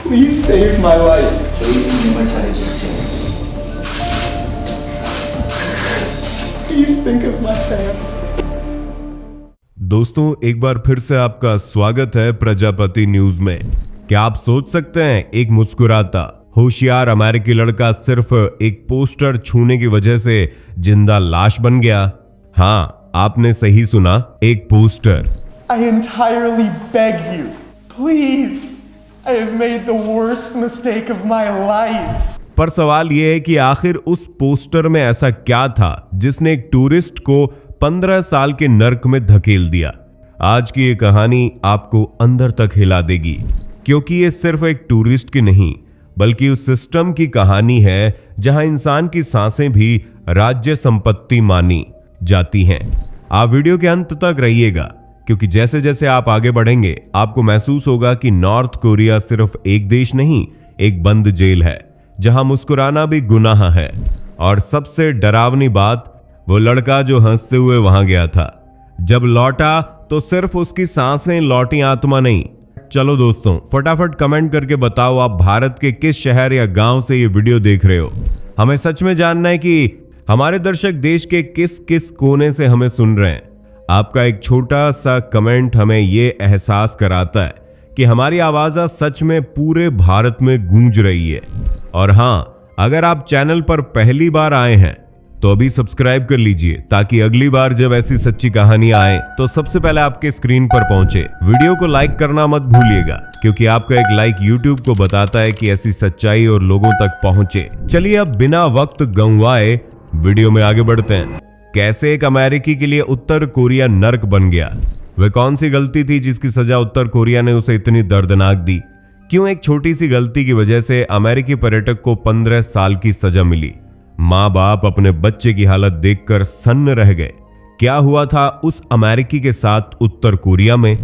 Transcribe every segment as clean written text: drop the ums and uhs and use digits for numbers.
Please save my life. 저희 생명을 잘해주십시오. Please think of my family. दोस्तों, एक बार फिर से आपका स्वागत है प्रजापति न्यूज में। क्या आप सोच सकते हैं एक मुस्कुराता होशियार अमेरिकी लड़का सिर्फ एक पोस्टर छूने की वजह से जिंदा लाश बन गया? हाँ, आपने सही सुना, एक poster. I entirely beg you, please. I have made the worst mistake of my life. पर सवाल यह है कि आखिर उस पोस्टर में ऐसा क्या था जिसने एक टूरिस्ट को 15 साल के नर्क में धकेल दिया। आज की ये कहानी आपको अंदर तक हिला देगी, क्योंकि ये सिर्फ एक टूरिस्ट की नहीं बल्कि उस सिस्टम की कहानी है जहां इंसान की सांसें भी राज्य संपत्ति मानी जाती हैं। आप वीडियो के अंत तक रहिएगा, क्योंकि जैसे जैसे आप आगे बढ़ेंगे आपको महसूस होगा कि नॉर्थ कोरिया सिर्फ एक देश नहीं, एक बंद जेल है जहां मुस्कुराना भी गुनाह है। और सबसे डरावनी बात, वो लड़का जो हंसते हुए वहां गया था, जब लौटा तो सिर्फ उसकी सांसें लौटी, आत्मा नहीं। चलो दोस्तों, फटाफट कमेंट करके बताओ आप भारत के किस शहर या गांव से ये वीडियो देख रहे हो। हमें सच में जानना है कि हमारे दर्शक देश के किस किस कोने से हमें सुन रहे हैं। आपका एक छोटा सा कमेंट हमें ये एहसास कराता है कि हमारी आवाज़ सच में पूरे भारत में गूंज रही है। और हाँ, अगर आप चैनल पर पहली बार आए हैं तो अभी सब्सक्राइब कर लीजिए, ताकि अगली बार जब ऐसी सच्ची कहानी आए तो सबसे पहले आपके स्क्रीन पर पहुंचे। वीडियो को लाइक करना मत भूलिएगा, क्योंकि आपका एक लाइक यूट्यूब को बताता है कि ऐसी सच्चाई और लोगों तक पहुंचे। चलिए अब बिना वक्त गंवाए वीडियो में आगे बढ़ते हैं। कैसे एक अमेरिकी के लिए उत्तर कोरिया नर्क बन गया? वह कौन सी गलती थी जिसकी सजा उत्तर कोरिया ने उसे इतनी दर्दनाक दी? क्यों एक छोटी सी गलती की वजह से अमेरिकी पर्यटक को 15 साल की सजा मिली? माँ बाप अपने बच्चे की हालत देखकर सन्न रह गए। क्या हुआ था उस अमेरिकी के साथ उत्तर कोरिया में,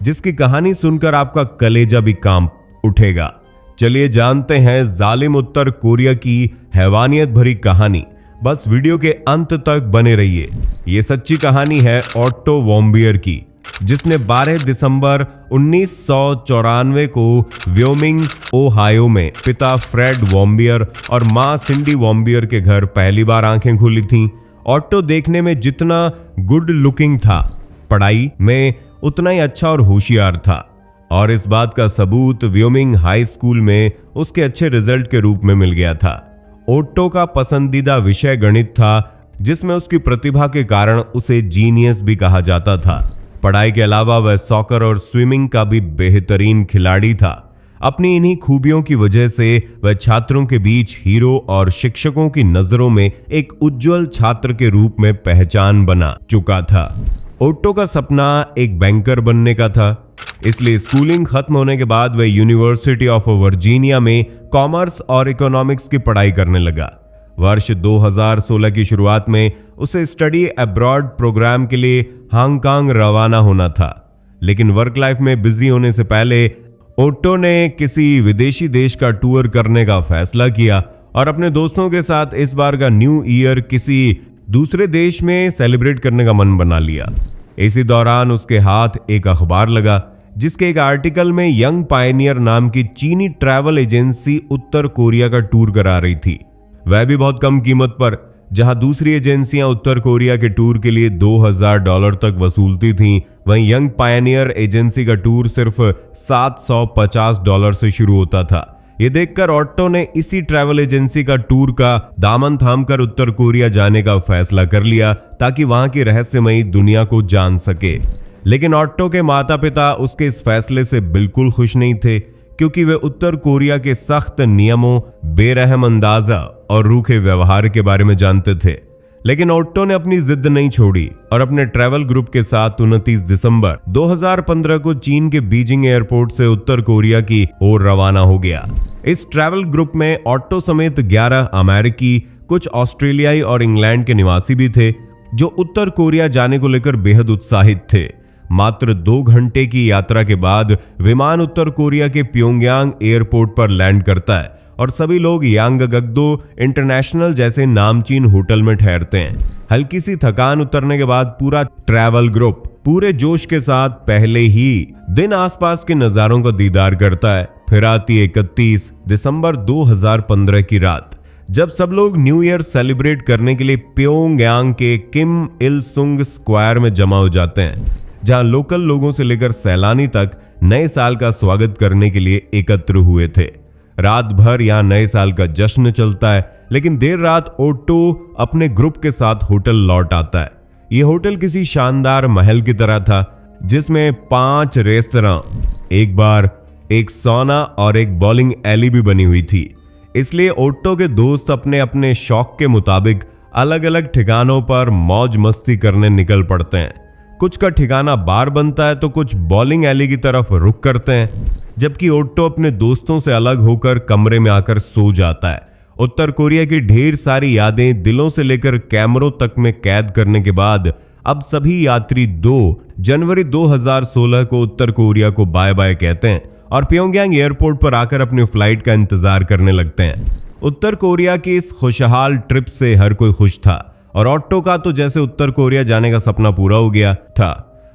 जिसकी कहानी सुनकर आपका कलेजा भी कांप उठेगा। चलिए जानते हैं जालिम उत्तर कोरिया की हैवानियत भरी कहानी। बस वीडियो के अंत तक बने रहिए। ये सच्ची कहानी है ऑट्टो वॉम्बियर की, जिसने 12 दिसंबर 1994 को व्योमिंग ओहायो में पिता फ्रेड वॉम्बियर और मां सिंडी वॉम्बियर के घर पहली बार आंखें खुली थीं। ऑट्टो देखने में जितना गुड लुकिंग था, पढ़ाई में उतना ही अच्छा और होशियार था, और इस बात का सबूत व्योमिंग हाई स्कूल में उसके अच्छे रिजल्ट के रूप में मिल गया था। ऑट्टो का पसंदीदा विषय गणित था, जिसमें उसकी प्रतिभा के कारण उसे जीनियस भी कहा जाता था। पढ़ाई के अलावा वह सॉकर और स्विमिंग का भी बेहतरीन खिलाड़ी था। अपनी इन्हीं खूबियों की वजह से वह छात्रों के बीच हीरो और शिक्षकों की नजरों में एक उज्जवल छात्र के रूप में पहचान बना चुका था। ऑट्टो का सपना एक बैंकर बनने का था, इसलिए स्कूलिंग खत्म होने के बाद वह यूनिवर्सिटी ऑफ वर्जीनिया में कॉमर्स और इकोनॉमिक्स की पढ़ाई करने लगा। वर्ष 2016 की शुरुआत में उसे स्टडी अब्रॉड प्रोग्राम के लिए हांगकांग रवाना होना था, लेकिन वर्क लाइफ में बिजी होने से पहले ऑट्टो ने किसी विदेशी देश का टूर करने का फैसला किया और अपने दोस्तों के साथ इस बार का न्यू ईयर किसी दूसरे देश में सेलिब्रेट करने का मन बना लिया। इसी दौरान उसके हाथ एक अखबार लगा, जिसके एक आर्टिकल में यंग पायनियर नाम की चीनी ट्रैवल एजेंसी उत्तर कोरिया का टूर करा रही थी, वह भी बहुत कम कीमत पर। जहां दूसरी एजेंसियां उत्तर कोरिया के टूर के लिए $2000 तक वसूलती थीं, वहीं यंग पायनियर एजेंसी का टूर सिर्फ $750 से शुरू होता था। ये देखकर ऑट्टो ने इसी ट्रैवल एजेंसी का टूर का दामन थामकर उत्तर कोरिया जाने का फैसला कर लिया, ताकि वहां की रहस्यमयी दुनिया को जान सके। लेकिन ऑट्टो के माता पिता उसके इस फैसले से बिल्कुल खुश नहीं थे, क्योंकि वे उत्तर कोरिया के सख्त नियमों, बेरहम अंदाजा और रूखे व्यवहार के बारे में जानते थे। लेकिन ऑट्टो ने अपनी जिद नहीं छोड़ी और अपने ट्रैवल ग्रुप के साथ 29 दिसंबर 2015 को चीन के बीजिंग एयरपोर्ट से उत्तर कोरिया की ओर रवाना हो गया। इस ट्रैवल ग्रुप में ऑट्टो समेत 11 अमेरिकी, कुछ ऑस्ट्रेलियाई और इंग्लैंड के निवासी भी थे, जो उत्तर कोरिया जाने को लेकर बेहद उत्साहित थे। मात्र 2 घंटे की यात्रा के बाद विमान उत्तर कोरिया के प्योंगयांग एयरपोर्ट पर लैंड करता है और सभी लोग यांगगक्दो इंटरनेशनल जैसे नामचीन होटल में ठहरते हैं। हल्की सी थकान उतरने के बाद पूरा ट्रैवल ग्रुप पूरे जोश के साथ पहले ही दिन आसपास के नजारों का दीदार करता है। फिर आती 31 दिसंबर 2015 की रात, जब सब लोग न्यू ईयर सेलिब्रेट करने के लिए प्योंगयांग के किम इल सुंग स्क्वायर में जमा हो जाते हैं, जहां लोकल लोगों से लेकर सैलानी तक नए साल का स्वागत करने के लिए एकत्र हुए थे। रात भर यहां नए साल का जश्न चलता है, लेकिन देर रात ओट्टो अपने ग्रुप के साथ होटल लौट आता है। यह होटल किसी शानदार महल की तरह था, जिसमें 5 रेस्तरां, एक बार, एक सौना और एक बॉलिंग एली भी बनी हुई थी। इसलिए ओट्टो के दोस्त अपने अपने शौक के मुताबिक अलग अलग ठिकानों पर मौज मस्ती करने निकल पड़ते हैं। कुछ का ठिकाना बार बनता है तो कुछ बॉलिंग एली की तरफ रुख करते हैं, जबकि ओट्टो अपने दोस्तों से अलग होकर कमरे में आकर सो जाता है। उत्तर कोरिया की ढेर सारी यादें दिलों से लेकर कैमरों तक में कैद करने के बाद अब सभी यात्री 2 जनवरी 2016 को उत्तर कोरिया को बाय बाय कहते हैं और प्योंगयांग एयरपोर्ट पर आकर अपनी फ्लाइट का इंतजार करने लगते हैं। उत्तर कोरिया की इस खुशहाल ट्रिप से हर कोई खुश था और ओट्टो का तो जैसे उत्तर कोरिया जाने का सपना पूरा हो गया था।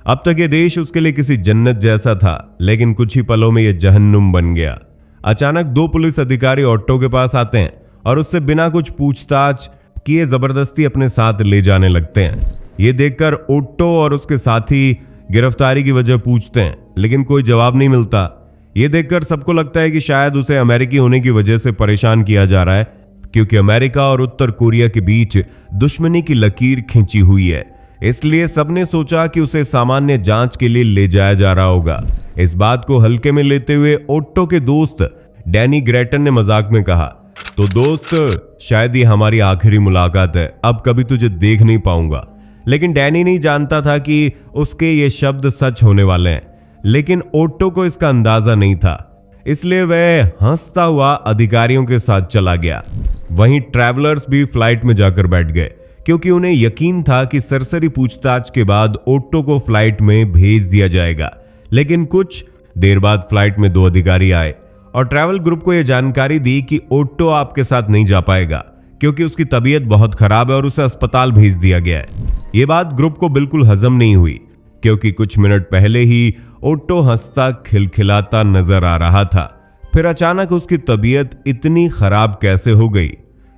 अब तक ये देश उसके लिए किसी जन्नत जैसा था, लेकिन कुछ ही पलों में ये जहन्नुम बन गया। अचानक 2 पुलिस अधिकारी ओट्टो के पास आते हैं और उससे बिना कुछ पूछताछ किए जबरदस्ती अपने साथ ले जाने लगते हैं। ये देखकर ओट्टो और उसके साथी गिरफ्तारी की वजह पूछते हैं, लेकिन कोई जवाब नहीं मिलता। ये देखकर सबको लगता है कि शायद उसे अमेरिकी होने की वजह से परेशान किया जा रहा है, क्योंकि अमेरिका और उत्तर कोरिया के बीच दुश्मनी की लकीर खींची हुई है। इसलिए सबने सोचा कि उसे सामान्य जांच के लिए ले जाया जा रहा होगा। इस बात को हल्के में लेते हुए ओट्टो के दोस्त डैनी ग्रेटन ने मजाक में कहा, तो दोस्त, शायद ये हमारी आखिरी मुलाकात है, अब कभी तुझे देख नहीं पाऊंगा। लेकिन डैनी नहीं जानता था कि उसके ये शब्द सच होने वाले हैं, लेकिन ओट्टो को इसका अंदाजा नहीं था, इसलिए वह हंसता हुआ अधिकारियों के साथ चला गया। वहीं ट्रैवलर्स भी फ्लाइट में जाकर बैठ गए, क्योंकि उन्हें यकीन था कि सरसरी पूछताछ के बाद ओट्टो को फ्लाइट में भेज दिया जाएगा। लेकिन कुछ देर बाद फ्लाइट में 2 अधिकारी आए और ट्रैवल ग्रुप को यह जानकारी दी कि ओट्टो आपके साथ नहीं जा पाएगा, क्योंकि उसकी तबीयत बहुत खराब है और उसे अस्पताल भेज दिया गया है। ये बात ग्रुप को बिल्कुल हजम नहीं हुई, क्योंकि कुछ मिनट पहले ही ओट्टो हंसता खिलखिलाता नजर आ रहा था। फिर अचानक उसकी तबीयत इतनी खराब कैसे हो गई?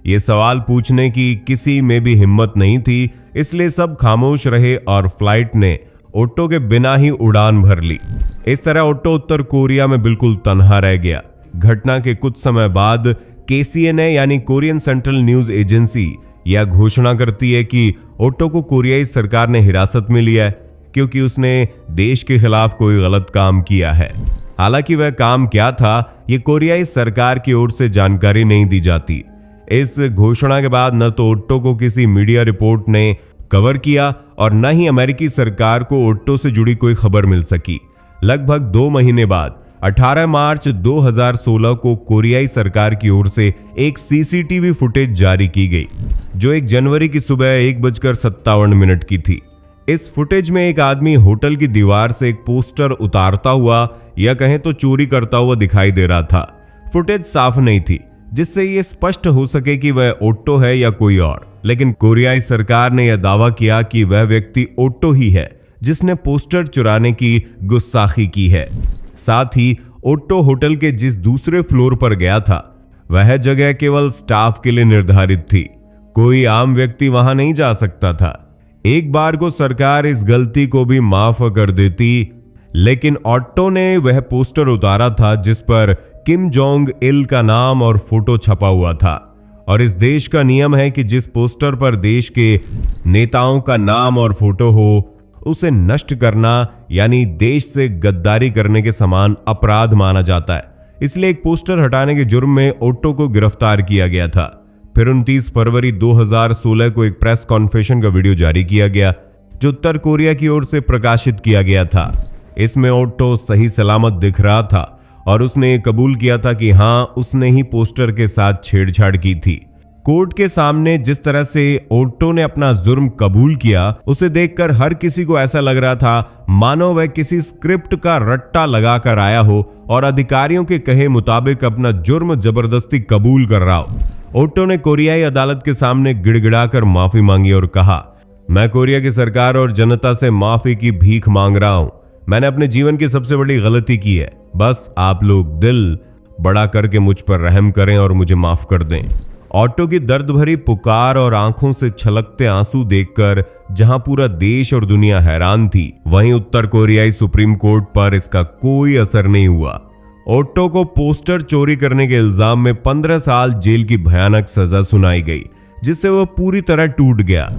ये सवाल पूछने की किसी में भी हिम्मत नहीं थी, इसलिए सब खामोश रहे और फ्लाइट ने ओट्टो के बिना ही उड़ान भर ली। इस तरह ओट्टो उत्तर कोरिया में बिल्कुल तन्हा रह गया। घटना के कुछ समय बाद KCNA यानी कोरियन सेंट्रल न्यूज एजेंसी यह घोषणा करती है कि ओट्टो को कोरियाई सरकार ने हिरासत में लिया है, क्योंकि उसने देश के खिलाफ कोई गलत काम किया है। हालांकि वह काम क्या था, ये कोरियाई सरकार की ओर से जानकारी नहीं दी जाती। इस घोषणा के बाद न तो ओट्टो को किसी मीडिया रिपोर्ट ने कवर किया और न ही अमेरिकी सरकार को ओट्टो से जुड़ी कोई खबर मिल सकी। लगभग 2 महीने बाद 18 मार्च 2016 को कोरियाई सरकार की ओर से एक CCTV फुटेज जारी की गई, जो 1 जनवरी की सुबह 1:57 की थी। इस फुटेज में एक आदमी होटल की दीवार से एक पोस्टर उतारता हुआ या कहें तो चोरी करता हुआ दिखाई दे रहा था। फुटेज साफ नहीं थी, जिससे ये स्पष्ट हो सके कि वह ओट्टो है या कोई और, लेकिन कोरियाई सरकार ने यह दावा किया कि वह व्यक्ति ओट्टो ही है जिसने पोस्टर चुराने की गुस्ताखी की है। साथ ही ओट्टो होटल के जिस दूसरे फ्लोर पर गया था, वह जगह केवल स्टाफ के लिए निर्धारित थी, कोई आम व्यक्ति वहां नहीं जा सकता था। एक बार को सरकार इस गलती को भी माफ कर देती, लेकिन ओट्टो ने वह पोस्टर उतारा था जिस पर किम जोंग इल का नाम और फोटो छपा हुआ था। और इस देश का नियम है कि जिस पोस्टर पर देश के नेताओं का नाम और फोटो हो, उसे नष्ट करना यानी देश से गद्दारी करने के समान अपराध माना जाता है। इसलिए एक पोस्टर हटाने के जुर्म में ओट्टो को गिरफ्तार किया गया था। फिर 29 फरवरी 2016 को एक प्रेस कॉन्फ्रेंस का वीडियो जारी किया गया, जो उत्तर कोरिया की ओर से प्रकाशित किया गया था। इसमें ओट्टो सही सलामत दिख रहा था और उसने कबूल किया था कि हाँ, उसने ही पोस्टर के साथ छेड़छाड़ की थी। कोर्ट के सामने जिस तरह से ओट्टो ने अपना जुर्म कबूल किया, उसे देखकर हर किसी को ऐसा लग रहा था मानो वह किसी स्क्रिप्ट का रट्टा लगाकर आया हो और अधिकारियों के कहे मुताबिक अपना जुर्म जबरदस्ती कबूल कर रहा हो। ओट्टो ने कोरियाई अदालत के सामने गिड़गिड़ाकर माफी मांगी और कहा, मैं कोरिया की सरकार और जनता से माफी की भीख मांग रहा हूं। मैंने अपने जीवन की सबसे बड़ी गलती की है। बस आप लोग दिल बड़ा करके मुझ पर रहम करें और मुझे माफ कर दें। ऑटो की दर्द भरी पुकार और आंखों से छलकते आंसू देखकर जहां पूरा देश और दुनिया हैरान थी, वहीं उत्तर कोरियाई सुप्रीम कोर्ट पर इसका कोई असर नहीं हुआ। ऑटो को पोस्टर चोरी करने के इल्जाम में 15 साल जेल की भयानक सजा सुनाई गई, जिससे वह पूरी तरह टूट गया।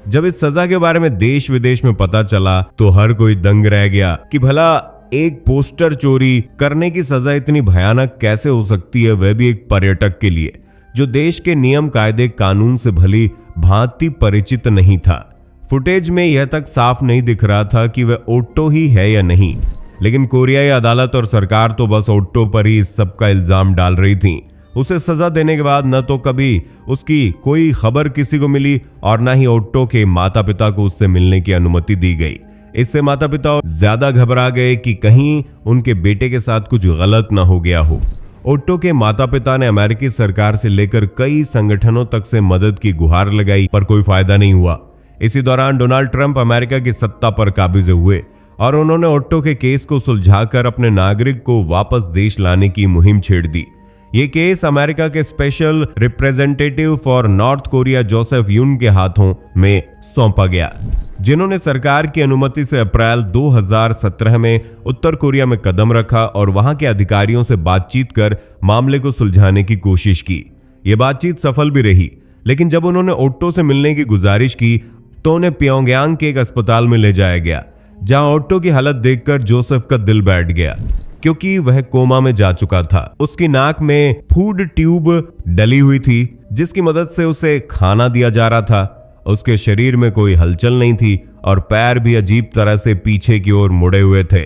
जब इस सजा के बारे में देश विदेश में पता चला तो हर कोई दंग रह गया कि भला एक पोस्टर चोरी करने की सजा इतनी भयानक कैसे हो सकती है, वह भी एक पर्यटक के लिए जो देश के नियम कायदे कानून से भली भांति परिचित नहीं था। फुटेज में यह तक साफ नहीं दिख रहा था कि वह ऑटो ही है या नहीं, लेकिन कोरियाई अदालत और सरकार तो बस ऑटो पर ही इस सब का इल्जाम डाल रही थी। उसे सजा देने के बाद न तो कभी उसकी कोई खबर किसी को मिली और न ही ऑटो के माता पिता को उससे मिलने की अनुमति दी गई। इससे माता पिता ज्यादा घबरा गए कि कहीं उनके बेटे के साथ कुछ गलत न हो गया हो। ऑटो के माता पिता ने अमेरिकी सरकार से लेकर कई संगठनों तक से मदद की गुहार लगाई, पर कोई फायदा नहीं हुआ। इसी दौरान डोनाल्ड ट्रंप अमेरिका की सत्ता पर काबिज हुए और उन्होंने ऑटो के केस को सुलझाकर अपने नागरिक को वापस देश लाने की मुहिम छेड़ दी। ये केस अमेरिका के special representative for North Korea Joseph Yun के हाथों में सौंपा गया, जिन्होंने सरकार की अनुमति से अप्रैल 2017 में उत्तर कोरिया में कदम रखा और वहां के अधिकारियों से बातचीत कर मामले को सुलझाने की कोशिश की। ये बातचीत सफल भी रही, लेकिन जब उन्होंने ऑटो से मिलने की गुजारिश की तो उन्हें प्योंगयांग के एक अस्पताल में ले जाया गया, जहां ऑटो की हालत देखकर जोसेफ का दिल बैठ गया, क्योंकि वह कोमा में जा चुका था। उसकी नाक में फूड ट्यूब डली हुई थी, जिसकी मदद से उसे खाना दिया जा रहा था। उसके शरीर में कोई हलचल नहीं थी और पैर भी अजीब तरह से पीछे की ओर मुड़े हुए थे।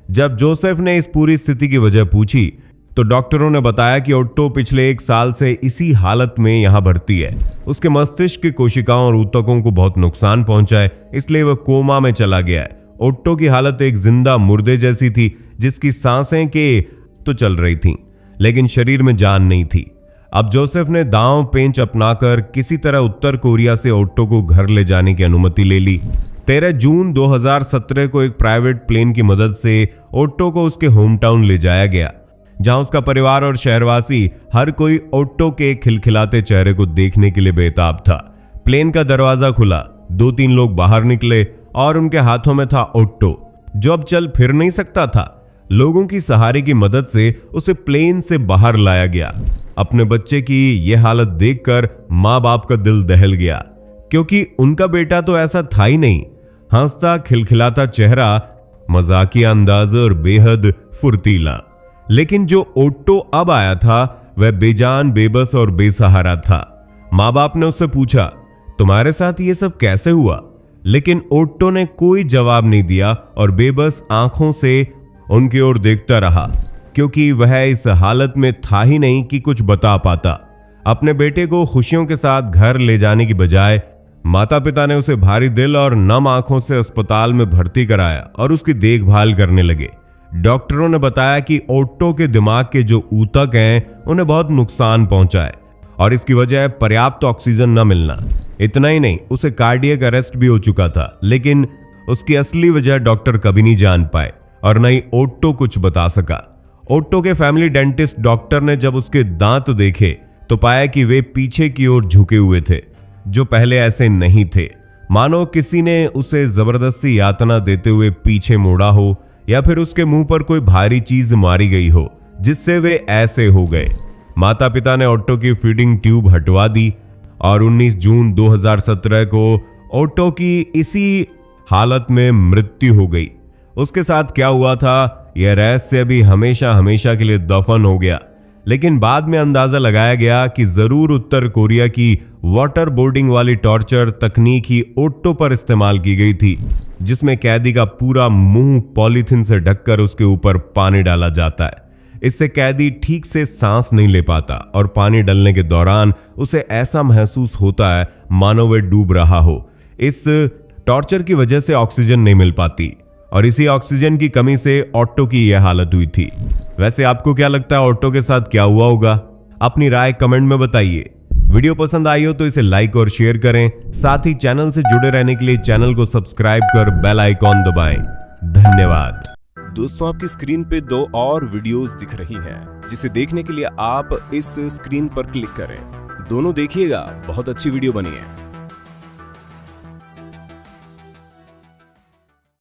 जब जोसेफ ने इस पूरी स्थिति की वजह पूछी तो डॉक्टरों ने बताया कि ऑटो पिछले 1 साल से इसी हालत में यहां भर्ती है। उसके मस्तिष्क की कोशिकाओं और ऊतकों को बहुत नुकसान पहुंचा है, इसलिए वह कोमा में चला गया है। ऑटो की हालत एक जिंदा मुर्दे जैसी थी, जिसकी सांसें के तो चल रही थीं, लेकिन शरीर में जान नहीं थी। अब जोसेफ ने दांव पेंच अपनाकर किसी तरह उत्तर कोरिया से ऑटो को घर ले जाने की अनुमति ले ली। 13 जून 2017 को एक प्राइवेट प्लेन की मदद से ऑटो को उसके होम टाउन ले जाया गया, जहां उसका परिवार और शहरवासी हर कोई ऑटो के खिलखिलाते चेहरे को देखने के लिए बेताब था। प्लेन का दरवाजा खुला, 2-3 लोग बाहर निकले और उनके हाथों में था ऑटो, जो अब चल फिर नहीं सकता था। लोगों की सहारे की मदद से उसे प्लेन से बाहर लाया गया। अपने बच्चे की यह हालत देखकर माँ बाप का दिल दहल गया, क्योंकि उनका बेटा तो ऐसा था ही नहीं। हंसता खिलखिलाता चेहरा, मजाकिया अंदाज और बेहद फुर्तीला। लेकिन जो ऑटो अब आया था वह बेजान, बेबस और बेसहारा था। माँ बाप ने उससे पूछा, तुम्हारे साथ ये सब कैसे हुआ? लेकिन ऑटो ने कोई जवाब नहीं दिया और बेबस आंखों से उनकी ओर देखता रहा, क्योंकि वह इस हालत में था ही नहीं कि कुछ बता पाता। अपने बेटे को खुशियों के साथ घर ले जाने की बजाय माता पिता ने उसे भारी दिल और नम आंखों से अस्पताल में भर्ती कराया और उसकी देखभाल करने लगे। डॉक्टरों ने बताया कि ऑटो के दिमाग के जो ऊतक हैं उन्हें बहुत नुकसान पहुंचा है और इसकी वजह पर्याप्त ऑक्सीजन न मिलना। इतना ही नहीं, उसे कार्डियक अरेस्ट भी हो चुका था, लेकिन उसकी असली वजह डॉक्टर कभी नहीं जान पाए और न ही ऑटो कुछ बता सका। ऑटो के फैमिली डेंटिस्ट डॉक्टर ने जब उसके दांत देखे तो पाया कि वे पीछे की ओर झुके हुए थे, जो पहले ऐसे नहीं थे। मानो किसी ने उसे जबरदस्ती यातना देते हुए पीछे मोड़ा हो या फिर उसके मुंह पर कोई भारी चीज मारी गई हो, जिससे वे ऐसे हो गए। माता पिता ने ऑटो की फीडिंग ट्यूब हटवा दी और 19 जून 2017 को ऑटो की इसी हालत में मृत्यु हो गई। उसके साथ क्या हुआ था यह रहस्य भी हमेशा हमेशा के लिए दफन हो गया, लेकिन बाद में अंदाजा लगाया गया कि जरूर उत्तर कोरिया की वाटर बोर्डिंग वाली टॉर्चर तकनीक ही ऑटो पर इस्तेमाल की गई थी, जिसमें कैदी का पूरा मुंह पॉलीथिन से ढककर उसके ऊपर पानी डाला जाता है। इससे कैदी ठीक से सांस नहीं ले पाता और पानी डालने के दौरान उसे ऐसा महसूस होता है मानो वह डूब रहा हो। इस टॉर्चर की वजह से ऑक्सीजन नहीं मिल पाती और इसी ऑक्सीजन की कमी से ऑटो की यह हालत हुई थी। वैसे आपको क्या लगता है ऑटो के साथ क्या हुआ होगा? अपनी राय कमेंट में बताइए। वीडियो पसंद आई हो तो इसे लाइक और शेयर करें। साथ ही चैनल से जुड़े रहने के लिए चैनल को सब्सक्राइब कर बेल आइकॉन दबाएं। धन्यवाद। दोस्तों, आपकी स्क्रीन पे 2 और वीडियोस दिख रही हैं। जिसे देखने के लिए आप इस स्क्रीन पर क्लिक करें। दोनों देखिएगा, बहुत अच्छी वीडियो बनी है।